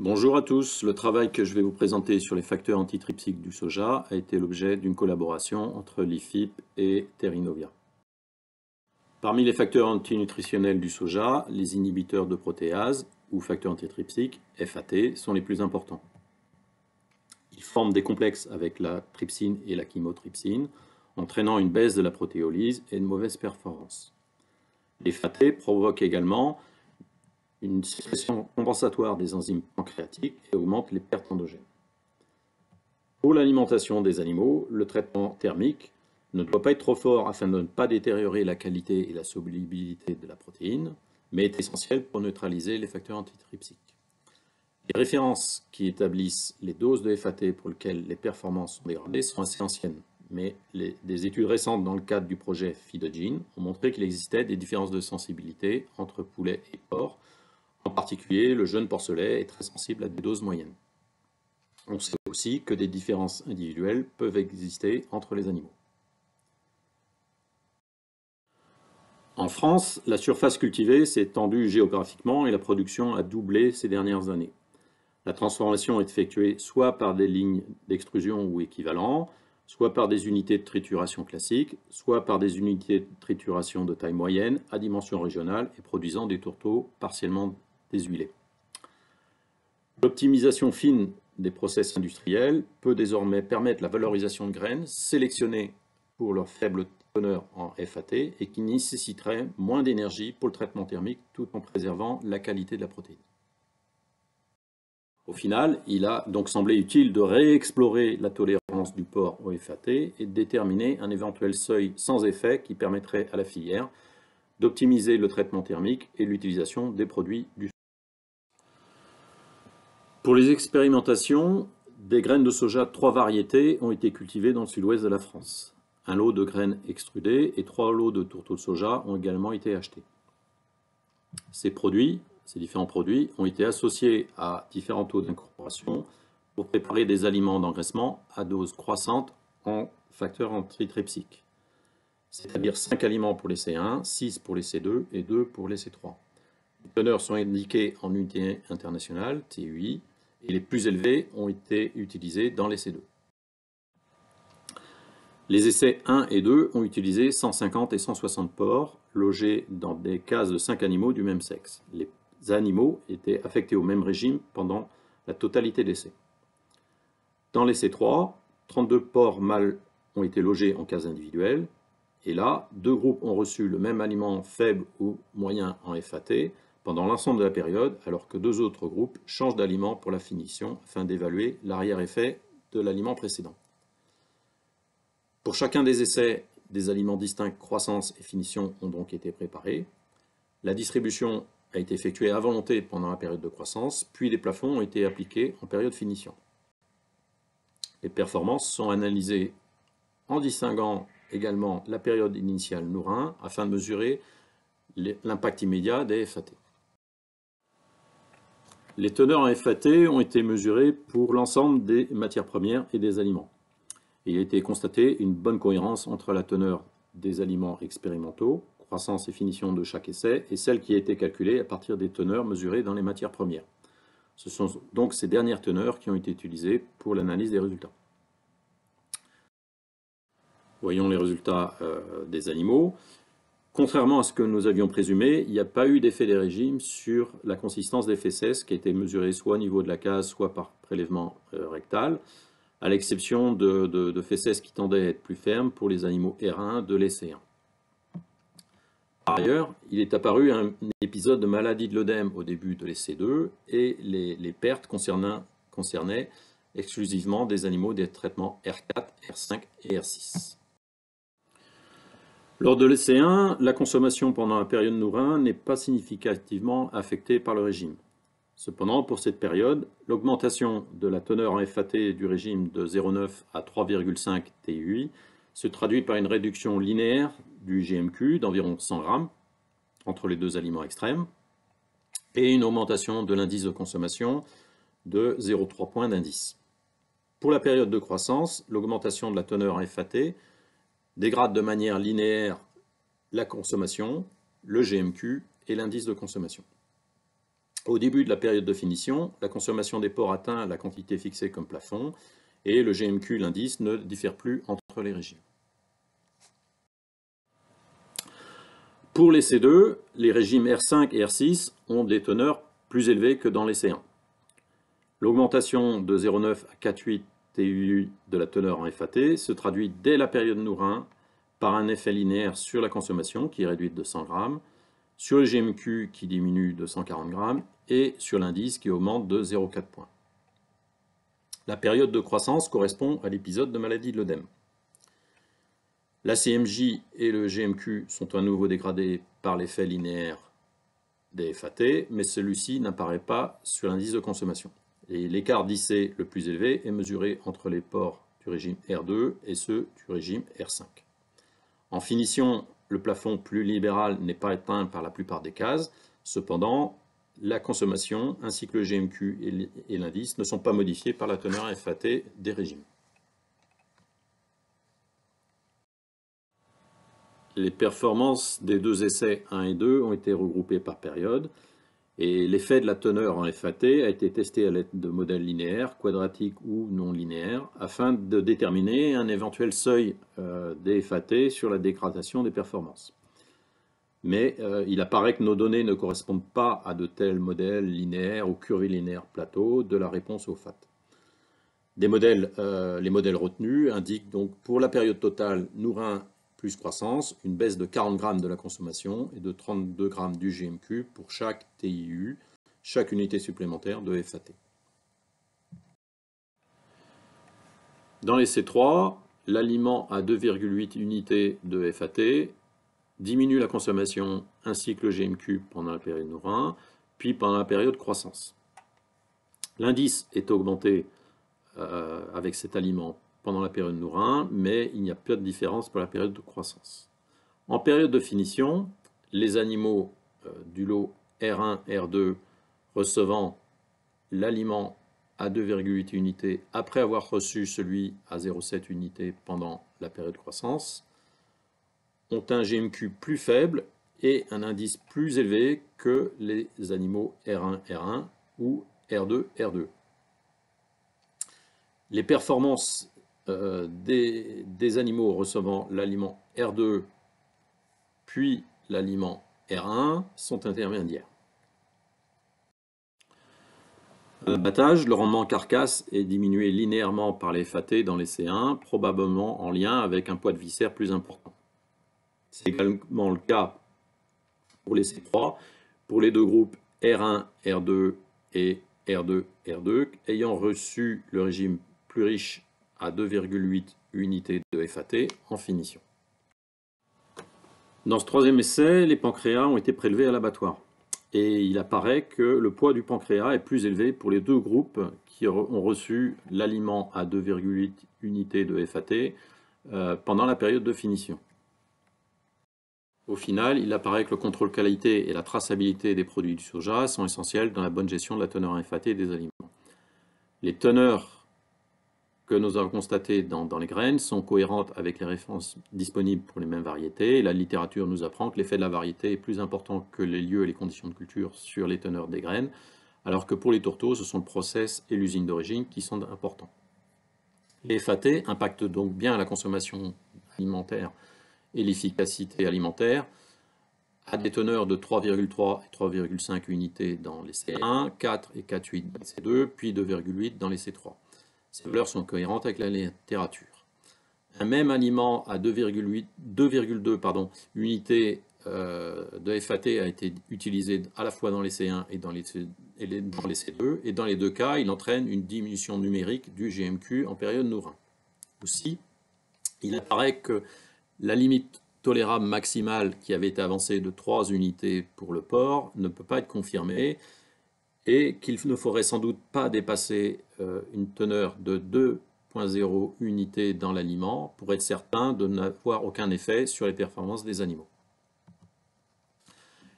Bonjour à tous, le travail que je vais vous présenter sur les facteurs antitrypsiques du soja a été l'objet d'une collaboration entre l'IFIP et Therinovia. Parmi les facteurs antinutritionnels du soja, les inhibiteurs de protéase ou facteurs antitrypsiques, FAT, sont les plus importants. Ils forment des complexes avec la trypsine et la chymotrypsine, entraînant une baisse de la protéolyse et une mauvaise performance. Les FAT provoquent également une sécrétion compensatoire des enzymes pancréatiques et augmente les pertes endogènes. Pour l'alimentation des animaux, le traitement thermique ne doit pas être trop fort afin de ne pas détériorer la qualité et la solubilité de la protéine, mais est essentiel pour neutraliser les facteurs antitrypsiques. Les références qui établissent les doses de FAT pour lesquelles les performances sont dégradées sont assez anciennes, mais des études récentes dans le cadre du projet Feedogene ont montré qu'il existait des différences de sensibilité entre poulets et porcs. En particulier, le jeune porcelet est très sensible à des doses moyennes. On sait aussi que des différences individuelles peuvent exister entre les animaux. En France, la surface cultivée s'est étendue géographiquement et la production a doublé ces dernières années. La transformation est effectuée soit par des lignes d'extrusion ou équivalents, soit par des unités de trituration classiques, soit par des unités de trituration de taille moyenne à dimension régionale et produisant des tourteaux partiellement déshuilés. L'optimisation fine des process industriels peut désormais permettre la valorisation de graines sélectionnées pour leur faible teneur en FAT et qui nécessiteraient moins d'énergie pour le traitement thermique tout en préservant la qualité de la protéine. Au final, il a donc semblé utile de réexplorer la tolérance du porc au FAT et de déterminer un éventuel seuil sans effet qui permettrait à la filière d'optimiser le traitement thermique et l'utilisation des produits du. Pour les expérimentations, des graines de soja de 3 variétés ont été cultivées dans le sud-ouest de la France. Un lot de graines extrudées et 3 lots de tourteaux de soja ont également été achetés. Ces différents produits, ont été associés à différents taux d'incorporation pour préparer des aliments d'engraissement à dose croissante en facteurs antitrypsiques, c'est-à-dire 5 aliments pour les C1, 6 pour les C2 et 2 pour les C3. Les teneurs sont indiquées en unité internationale, TUI, et les plus élevés ont été utilisés dans les C2. Les essais 1 et 2 ont utilisé 150 et 160 porcs logés dans des cases de 5 animaux du même sexe. Les animaux étaient affectés au même régime pendant la totalité de l'essai. Dans l'essai 3, 32 porcs mâles ont été logés en cases individuelles, et là, 2 groupes ont reçu le même aliment faible ou moyen en FAT pendant l'ensemble de la période, alors que 2 autres groupes changent d'aliment pour la finition afin d'évaluer l'arrière-effet de l'aliment précédent. Pour chacun des essais, des aliments distincts croissance et finition ont donc été préparés. La distribution a été effectuée à volonté pendant la période de croissance, puis les plafonds ont été appliqués en période finition. Les performances sont analysées en distinguant également la période initiale nourrin afin de mesurer l'impact immédiat des FAT. Les teneurs en FAT ont été mesurées pour l'ensemble des matières premières et des aliments. Il a été constaté une bonne cohérence entre la teneur des aliments expérimentaux, croissance et finition de chaque essai, et celle qui a été calculée à partir des teneurs mesurées dans les matières premières. Ce sont donc ces dernières teneurs qui ont été utilisées pour l'analyse des résultats. Voyons les résultats des animaux. Contrairement à ce que nous avions présumé, il n'y a pas eu d'effet des régimes sur la consistance des fesses qui a été mesurée soit au niveau de la case, soit par prélèvement rectal, à l'exception de fesses qui tendaient à être plus fermes pour les animaux R1 de l'essai 1. Par ailleurs, il est apparu un épisode de maladie de l'œdème au début de l'essai 2 et les pertes concernaient exclusivement des animaux des traitements R4, R5 et R6. Lors de l'essai 1, la consommation pendant la période nourrin n'est pas significativement affectée par le régime. Cependant, pour cette période, l'augmentation de la teneur en FAT du régime de 0,9 à 3,5 TUI se traduit par une réduction linéaire du GMQ d'environ 100 grammes entre les deux aliments extrêmes et une augmentation de l'indice de consommation de 0,3 points d'indice. Pour la période de croissance, l'augmentation de la teneur en FAT dégrade de manière linéaire la consommation, le GMQ et l'indice de consommation. Au début de la période de finition, la consommation des porcs atteint la quantité fixée comme plafond et le GMQ, l'indice, ne diffère plus entre les régimes. Pour les C2, les régimes R5 et R6 ont des teneurs plus élevées que dans les C1. L'augmentation de 0,9 à 4,8 TU de la teneur en FAT se traduit dès la période Nourrin par un effet linéaire sur la consommation qui est réduite de 100 grammes, sur le GMQ qui diminue de 140 grammes et sur l'indice qui augmente de 0,4 points. La période de croissance correspond à l'épisode de maladie de l'œdème. La CMJ et le GMQ sont à nouveau dégradés par l'effet linéaire des FAT, mais celui-ci n'apparaît pas sur l'indice de consommation. Et l'écart d'IC le plus élevé est mesuré entre les porcs du régime R2 et ceux du régime R5. En finition, le plafond plus libéral n'est pas atteint par la plupart des cases. Cependant, la consommation ainsi que le GMQ et l'indice ne sont pas modifiés par la teneur FAT des régimes. Les performances des deux essais 1 et 2 ont été regroupées par période et l'effet de la teneur en FAT a été testé à l'aide de modèles linéaires, quadratiques ou non linéaires afin de déterminer un éventuel seuil des FAT sur la dégradation des performances. Mais il apparaît que nos données ne correspondent pas à de tels modèles linéaires ou curvilinéaires plateaux de la réponse au FAT. Les modèles retenus indiquent donc pour la période totale Nourrin plus croissance, une baisse de 40 grammes de la consommation et de 32 grammes du GMQ pour chaque TIU, chaque unité supplémentaire de FAT. Dans les C3, l'aliment à 2,8 unités de FAT diminue la consommation ainsi que le GMQ pendant la période Nourrin, puis pendant la période croissance. L'indice est augmenté avec cet aliment pendant la période Nourrin, mais il n'y a pas de différence pour la période de croissance. En période de finition, les animaux du lot R1, R2 recevant l'aliment à 2,8 unités après avoir reçu celui à 0,7 unités pendant la période de croissance ont un GMQ plus faible et un indice plus élevé que les animaux R1, R1 ou R2, R2. Les performances des animaux recevant l'aliment R2 puis l'aliment R1 sont intermédiaires. À l'abattage, le rendement carcasse est diminué linéairement par les FAT dans les C1, probablement en lien avec un poids de viscère plus important. C'est également le cas pour les C3, pour les deux groupes R1, R2 et R2, R2, ayant reçu le régime plus riche à 2,8 unités de FAT en finition. Dans ce troisième essai, les pancréas ont été prélevés à l'abattoir. Et il apparaît que le poids du pancréas est plus élevé pour les deux groupes qui ont reçu l'aliment à 2,8 unités de FAT pendant la période de finition. Au final, il apparaît que le contrôle qualité et la traçabilité des produits du soja sont essentiels dans la bonne gestion de la teneur en FAT des aliments. Les teneurs que nous avons constatées dans les graines sont cohérentes avec les références disponibles pour les mêmes variétés. Et la littérature nous apprend que l'effet de la variété est plus important que les lieux et les conditions de culture sur les teneurs des graines, alors que pour les tourteaux, ce sont le process et l'usine d'origine qui sont importants. Les FAT impactent donc bien la consommation alimentaire et l'efficacité alimentaire à des teneurs de 3,3 et 3,5 unités dans les C1, 4 et 4,8 dans les C2, puis 2,8 dans les C3. Ces valeurs sont cohérentes avec la littérature. Un même aliment à 2,2 unités de FAT a été utilisé à la fois dans les C1 et dans les C2, et dans les deux cas, il entraîne une diminution numérique du GMQ en période Nourrin. Aussi, il apparaît que la limite tolérable maximale qui avait été avancée de 3 unités pour le porc ne peut pas être confirmée, et qu'il ne faudrait sans doute pas dépasser une teneur de 2,0 unités dans l'aliment pour être certain de n'avoir aucun effet sur les performances des animaux.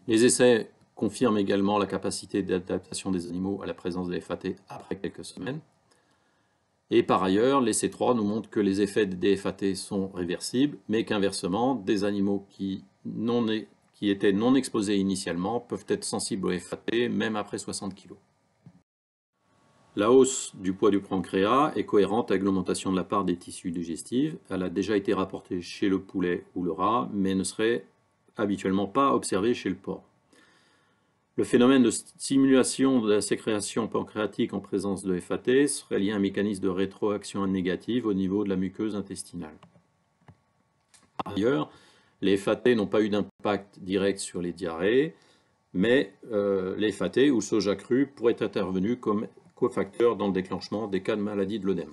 Les essais confirment également la capacité d'adaptation des animaux à la présence des FAT après quelques semaines. Et par ailleurs, les C3 nous montrent que les effets des FAT sont réversibles, mais qu'inversement, des animaux qui qui étaient non exposés initialement peuvent être sensibles au FAT même après 60 kg. La hausse du poids du pancréas est cohérente avec l'augmentation de la part des tissus digestifs. Elle a déjà été rapportée chez le poulet ou le rat, mais ne serait habituellement pas observée chez le porc. Le phénomène de stimulation de la sécrétion pancréatique en présence de FAT serait lié à un mécanisme de rétroaction négative au niveau de la muqueuse intestinale. Par ailleurs, les FAT n'ont pas eu d'impact direct sur les diarrhées, mais les FAT ou le soja cru pourraient être intervenus comme cofacteurs dans le déclenchement des cas de maladie de l'œdème.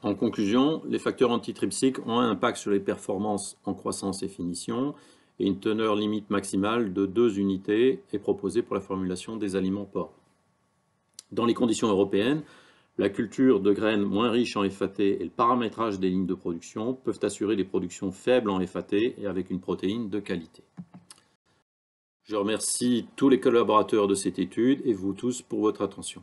En conclusion, les facteurs antitrypsiques ont un impact sur les performances en croissance et finition, et une teneur limite maximale de 2 unités est proposée pour la formulation des aliments porcs. Dans les conditions européennes, la culture de graines moins riches en FAT et le paramétrage des lignes de production peuvent assurer des productions faibles en FAT et avec une protéine de qualité. Je remercie tous les collaborateurs de cette étude et vous tous pour votre attention.